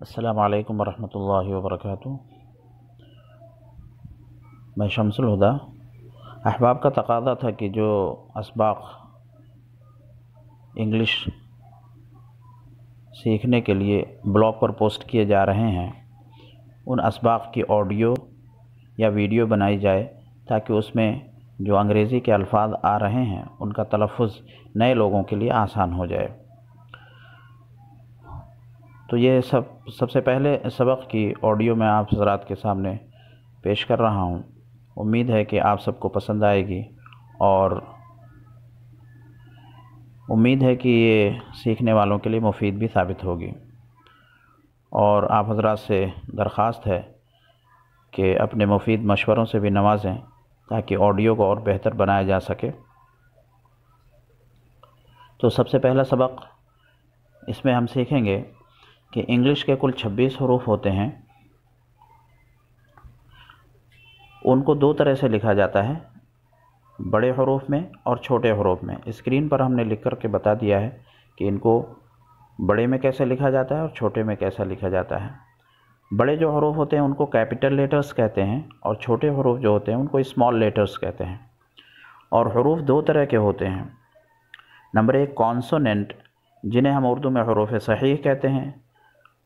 السلام علیکم ورحمۃ اللہ وبرکاتہ۔ میں شمس الہدیٰ۔ احباب کا تقاضا تھا کہ جو اسباق انگلش سیکھنے کے لیے بلاگ پر پوسٹ کیے جا رہے ہیں ان اسباق کی آڈیو یا ویڈیو بنائی جائے تاکہ اس میں جو انگریزی کے الفاظ آ رہے ہیں ان کا تلفظ نئے لوگوں کے لیے آسان ہو جائے۔ تو یہ سب سے پہلے سبق کی آڈیو میں آپ حضرات کے سامنے پیش کر رہا ہوں۔ امید ہے کہ آپ سب کو پسند آئے گی اور امید ہے کہ یہ سیکھنے والوں کے لیے مفید بھی ثابت ہوگی، اور آپ حضرات سے درخواست ہے کہ اپنے مفید مشوروں سے بھی نوازیں تاکہ آڈیو کو اور بہتر بنایا جا سکے۔ تو سب سے پہلا سبق اس میں ہم سیکھیں گے کہ انگلش کے کل 26 حروف ہوتے ہیں، ان کو دو طرح سے لکھا جاتا ہے، بڑے حروف میں اور چھوٹے حروف میں۔ اسکرین پر ہم نے لکھ کر کے بتا دیا ہے کہ ان کو بڑے میں کیسے لکھا جاتا ہے اور چھوٹے میں کیسا لکھا جاتا ہے۔ بڑے جو حروف ہوتے ہیں ان کو کیپٹل لیٹرز کہتے ہیں، اور چھوٹے حروف جو ہوتے ہیں ان کو اسمال لیٹرز کہتے ہیں۔ اور حروف دو طرح کے ہوتے ہیں۔ نمبر 1 کانسوننٹ، جنہیں ہم اردو میں حروف صحیح کہتے ہیں،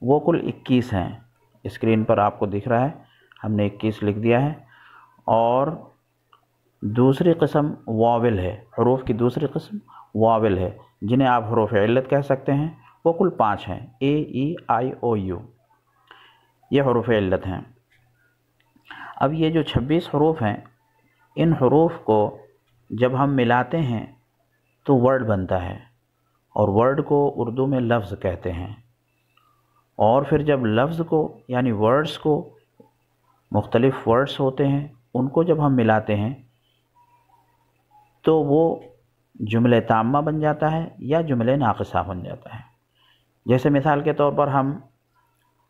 وہ کل 21 ہیں۔ اسکرین پر آپ کو دکھ رہا ہے، ہم نے 21 لکھ دیا ہے۔ اور دوسری قسم واول ہے، حروف کی دوسری قسم واول ہے، جنہیں آپ حروف علت کہہ سکتے ہیں، وہ کل 5 ہیں، اے ای آئی او یو، یہ حروف علت ہیں۔ اب یہ جو 26 حروف ہیں، ان حروف کو جب ہم ملاتے ہیں تو ورڈ بنتا ہے، اور ورڈ کو اردو میں لفظ کہتے ہیں۔ اور پھر جب لفظ کو یعنی ورڈز کو، مختلف ورڈز ہوتے ہیں، ان کو جب ہم ملاتے ہیں تو وہ جملہ تامہ بن جاتا ہے یا جملہ ناقصہ بن جاتا ہے۔ جیسے مثال کے طور پر ہم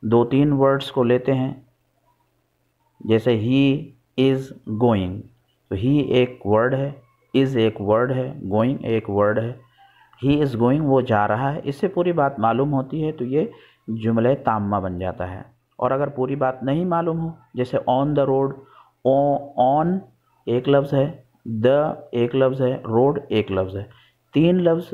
2-3 ورڈز کو لیتے ہیں، جیسے ہی از گوئنگ، تو ہی ایک ورڈ ہے، از ایک ورڈ ہے، گوئنگ ایک ورڈ ہے۔ ہی از گوئنگ، وہ جا رہا ہے، اس سے پوری بات معلوم ہوتی ہے تو یہ جملہ تامہ بن جاتا ہے۔ اور اگر پوری بات نہیں معلوم ہو، جیسے آن دا روڈ، آن ایک لفظ ہے، دا ایک لفظ ہے، روڈ ایک لفظ ہے، 3 لفظ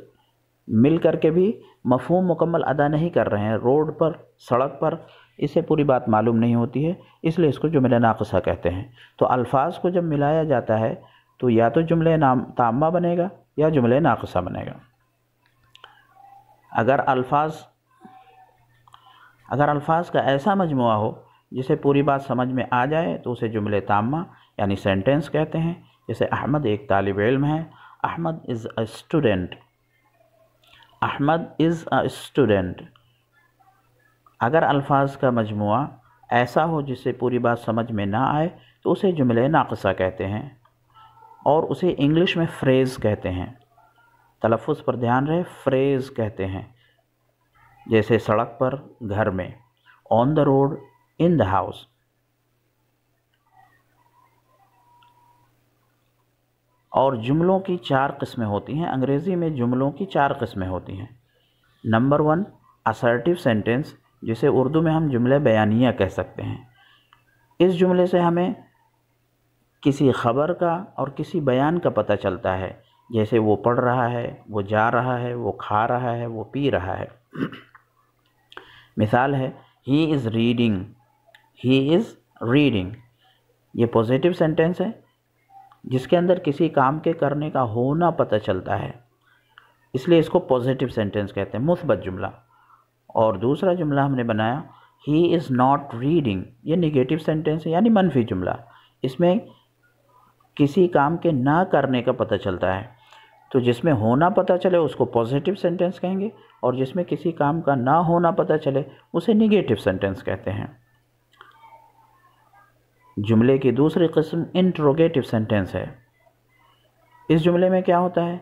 مل کر کے بھی مفہوم مکمل ادا نہیں کر رہے ہیں، روڈ پر، سڑک پر، اس سے پوری بات معلوم نہیں ہوتی ہے، اس لیے اس کو جملہ ناقصہ کہتے ہیں۔ تو الفاظ کو جب ملایا جاتا ہے تو یا تو جملہ تامہ بنے گا یا جملہ ناقصہ بنے گا۔ اگر الفاظ کا ایسا مجموعہ ہو جسے پوری بات سمجھ میں آ جائے تو اسے جملہ تامہ یعنی سینٹنس کہتے ہیں۔ جیسے احمد ایک طالب علم ہے، Ahmad is a student, Ahmad is a student. اگر الفاظ کا مجموعہ ایسا ہو جس سے پوری بات سمجھ میں نہ آئے تو اسے جملہ ناقصہ کہتے ہیں، اور اسے انگلش میں فریز کہتے ہیں۔ تلفظ پر دھیان رہے، فریز کہتے ہیں۔ جیسے سڑک پر، گھر میں، آن the road, in the house. اور جملوں کی 4 قسمیں ہوتی ہیں، انگریزی میں جملوں کی 4 قسمیں ہوتی ہیں۔ نمبر 1 assertive سینٹنس، جسے اردو میں ہم جملہ بیانیہ کہہ سکتے ہیں۔ اس جملے سے ہمیں کسی خبر کا اور کسی بیان کا پتہ چلتا ہے، جیسے وہ پڑھ رہا ہے، وہ جا رہا ہے، وہ کھا رہا ہے، وہ پی رہا ہے۔ مثال ہے he is reading، he is reading، یہ پوزیٹیو سینٹنس ہے جس کے اندر کسی کام کے کرنے کا ہونا پتہ چلتا ہے، اس لیے اس کو پوزیٹیو سینٹنس کہتے ہیں، مثبت جملہ۔ اور دوسرا جملہ ہم نے بنایا he is not reading، یہ نیگیٹیو سینٹنس ہے یعنی منفی جملہ، اس میں کسی کام کے نہ کرنے کا پتہ چلتا ہے، تو جس میں ہونا پتہ چلے اس کو پوزیٹیو سینٹنس کہیں گے، اور جس میں کسی کام کا نہ ہونا پتہ چلے اسے نیگیٹیو سینٹنس کہتے ہیں۔ جملے کی دوسری قسم انٹروگیٹیو سینٹنس ہے۔ اس جملے میں کیا ہوتا ہے؟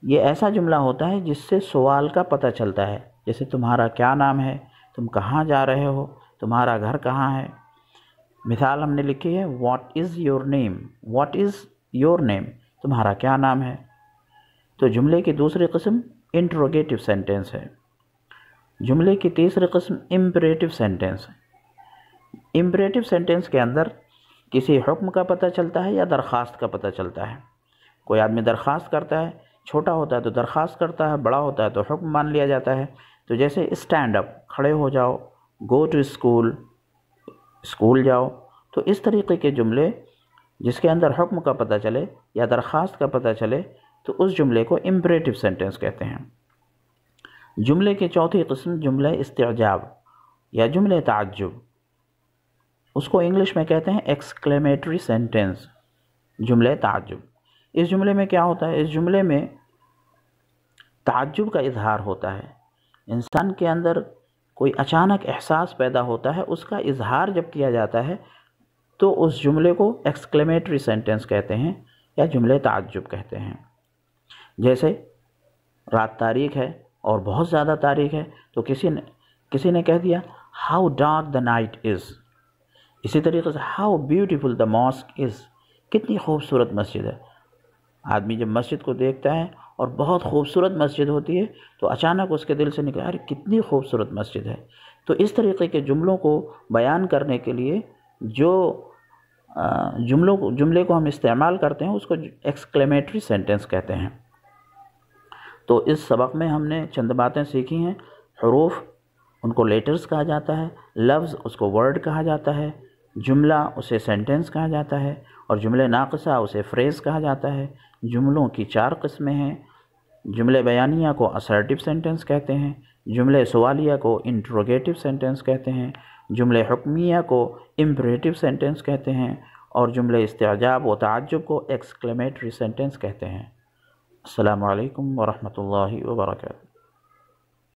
یہ ایسا جملہ ہوتا ہے جس سے سوال کا پتہ چلتا ہے، جیسے تمہارا کیا نام ہے، تم کہاں جا رہے ہو، تمہارا گھر کہاں ہے۔ مثال ہم نے لکھی ہے what is your name, what is your name, تمہارا کیا نام ہے۔ تو جملے کی دوسری قسم انٹروگیٹیو سینٹنس ہے۔ جملے کی تیسری قسم امپریٹو سینٹنس ہے۔ امپریٹو سینٹنس کے اندر کسی حکم کا پتہ چلتا ہے یا درخواست کا پتہ چلتا ہے۔ کوئی آدمی درخواست کرتا ہے، چھوٹا ہوتا ہے تو درخواست کرتا ہے، بڑا ہوتا ہے تو حکم مان لیا جاتا ہے۔ تو جیسے اسٹینڈ اپ، کھڑے ہو جاؤ، گو ٹو اسکول، اسکول جاؤ، تو اس طریقے کے جملے جس کے اندر حکم کا پتہ چلے یا درخواست کا پتہ چلے تو اس جملے کو امپریٹو سینٹنس کہتے ہیں۔ جملے کی چوتھی قسم جملہ استعجاب یا جملہ تعجب، اس کو انگلش میں کہتے ہیں ایکسکلیمیٹری سینٹنس، جملہ تعجب۔ اس جملے میں کیا ہوتا ہے؟ اس جملے میں تعجب کا اظہار ہوتا ہے، انسان کے اندر کوئی اچانک احساس پیدا ہوتا ہے، اس کا اظہار جب کیا جاتا ہے تو اس جملے کو ایکسکلیمیٹری سینٹنس کہتے ہیں یا جملہ تعجب کہتے ہیں۔ جیسے رات تاریک ہے اور بہت زیادہ تاریک ہے تو کسی نے کہہ دیا ہاؤ ڈارک دا نائٹ از، اسی طریقے سے ہاؤ بیوٹیفل دا ماسک از، کتنی خوبصورت مسجد ہے۔ آدمی جب مسجد کو دیکھتا ہے اور بہت خوبصورت مسجد ہوتی ہے تو اچانک اس کے دل سے نکلا ارے کتنی خوبصورت مسجد ہے۔ تو اس طریقے کے جملوں کو بیان کرنے کے لیے جو جملے کو ہم استعمال کرتے ہیں اس کو ایکسکلیمیٹری سینٹنس کہتے ہیں۔ تو اس سبق میں ہم نے چند باتیں سیکھی ہیں۔ حروف، ان کو لیٹرز کہا جاتا ہے، لفظ اس کو ورڈ کہا جاتا ہے، جملہ اسے سینٹنس کہا جاتا ہے، اور جملہ ناقصہ اسے فریز کہا جاتا ہے۔ جملوں کی 4 قسمیں ہیں۔ جملے بیانیہ کو اسرٹیو سینٹنس کہتے ہیں، جملے سوالیہ کو انٹروگیٹو سینٹنس کہتے ہیں، جملے حکمیہ کو امپریٹو سینٹنس کہتے ہیں، اور جملے استعجاب و تعجب کو ایکسکلیمیٹری سینٹنس کہتے ہیں۔ السلام علیکم ورحمۃ اللہ وبرکاتہ۔